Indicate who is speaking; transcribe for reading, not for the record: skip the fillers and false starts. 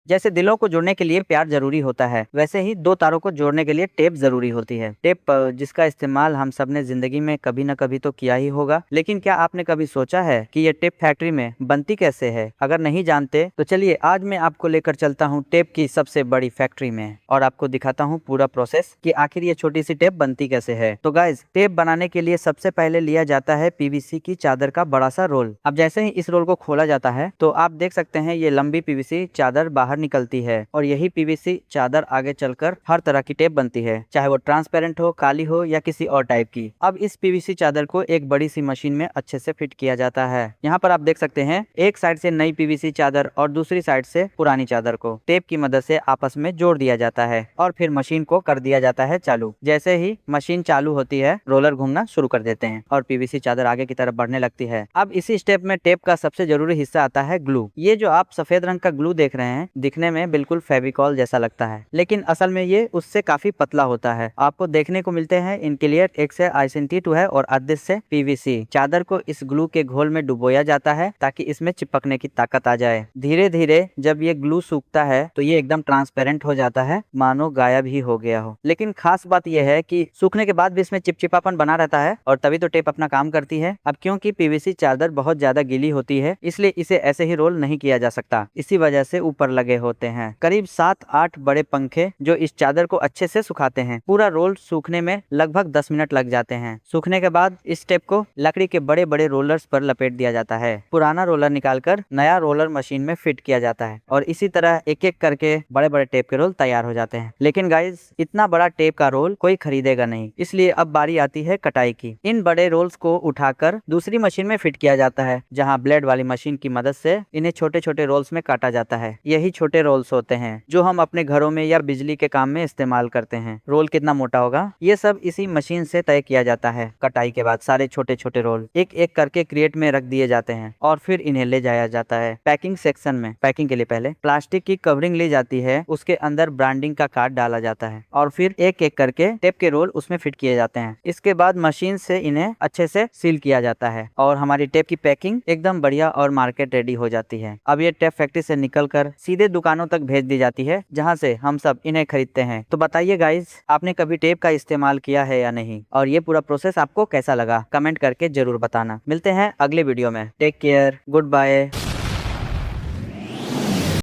Speaker 1: जैसे दिलों को जोड़ने के लिए प्यार जरूरी होता है, वैसे ही दो तारों को जोड़ने के लिए टेप जरूरी होती है। टेप जिसका इस्तेमाल हम सब ने जिंदगी में कभी न कभी तो किया ही होगा, लेकिन क्या आपने कभी सोचा है कि ये टेप फैक्ट्री में बनती कैसे है? अगर नहीं जानते तो चलिए आज मैं आपको लेकर चलता हूँ टेप की सबसे बड़ी फैक्ट्री में और आपको दिखाता हूँ पूरा प्रोसेस कि आखिर ये छोटी सी टेप बनती कैसे है। तो गाइज, टेप बनाने के लिए सबसे पहले लिया जाता है पीवीसी की चादर का बड़ा सा रोल। अब जैसे ही इस रोल को खोला जाता है तो आप देख सकते हैं ये लंबी पीवीसी चादर बाहर निकलती है और यही पीवीसी चादर आगे चलकर हर तरह की टेप बनती है, चाहे वो ट्रांसपेरेंट हो, काली हो या किसी और टाइप की। अब इस पीवीसी चादर को एक बड़ी सी मशीन में अच्छे से फिट किया जाता है। यहाँ पर आप देख सकते हैं एक साइड से नई पीवीसी चादर और दूसरी साइड से पुरानी चादर को टेप की मदद से आपस में जोड़ दिया जाता है और फिर मशीन को कर दिया जाता है चालू। जैसे ही मशीन चालू होती है, रोलर घूमना शुरू कर देते हैं और पीवीसी चादर आगे की तरफ बढ़ने लगती है। अब इसी स्टेप में टेप का सबसे जरूरी हिस्सा आता है ग्लू। ये जो आप सफेद रंग का ग्लू देख रहे हैं, दिखने में बिल्कुल फेविकॉल जैसा लगता है, लेकिन असल में ये उससे काफी पतला होता है। आपको देखने को मिलते हैं इनके लिए एक से I22 है और आधे से पीवीसी। चादर को इस ग्लू के घोल में डुबोया जाता है ताकि इसमें चिपकने की ताकत आ जाए। धीरे धीरे जब ये ग्लू सूखता है तो ये एकदम ट्रांसपेरेंट हो जाता है, मानो गायब ही हो गया हो। लेकिन खास बात यह है कि सूखने के बाद भी इसमें चिपचिपापन बना रहता है और तभी तो टेप अपना काम करती है। अब क्योंकि पीवीसी चादर बहुत ज्यादा गीली होती है, इसलिए इसे ऐसे ही रोल नहीं किया जा सकता, इसी वजह से ऊपर लगे होते हैं करीब 7-8 बड़े पंखे जो इस चादर को अच्छे से सुखाते हैं। पूरा रोल सूखने में लगभग 10 मिनट लग जाते हैं। सूखने के बाद इस टेप को लकड़ी के बड़े बड़े रोलर्स पर लपेट दिया जाता है। पुराना रोलर निकालकर नया रोलर मशीन में फिट किया जाता है और इसी तरह एक एक करके बड़े बड़े टेप के रोल तैयार हो जाते हैं। लेकिन गाइज, इतना बड़ा टेप का रोल कोई खरीदेगा नहीं, इसलिए अब बारी आती है कटाई की। इन बड़े रोल्स को उठाकर दूसरी मशीन में फिट किया जाता है, जहाँ ब्लेड वाली मशीन की मदद से इन्हें छोटे छोटे रोल्स में काटा जाता है। यही छोटे रोल्स होते हैं जो हम अपने घरों में या बिजली के काम में इस्तेमाल करते हैं। रोल कितना मोटा होगा, ये सब इसी मशीन से तय किया जाता है। कटाई के बाद सारे छोटे छोटे रोल एक एक करके क्रेट में रख दिए जाते हैं और फिर इन्हें ले जाया जाता है पैकिंग सेक्शन में। पैकिंग के लिए पहले प्लास्टिक की कवरिंग ली जाती है, उसके अंदर ब्रांडिंग का कार्ड डाला जाता है और फिर एक एक करके टेप के रोल उसमें फिट किए जाते हैं। इसके बाद मशीन से इन्हें अच्छे से सील किया जाता है और हमारी टेप की पैकिंग एकदम बढ़िया और मार्केट रेडी हो जाती है। अब ये टेप फैक्ट्री से निकलकर सीधे दुकानों तक भेज दी जाती है, जहाँ से हम सब इन्हें खरीदते हैं। तो बताइए गाइज, आपने कभी टेप का इस्तेमाल किया है या नहीं, और ये पूरा प्रोसेस आपको कैसा लगा? कमेंट करके जरूर बताना। मिलते हैं अगले वीडियो में। Take care, good bye.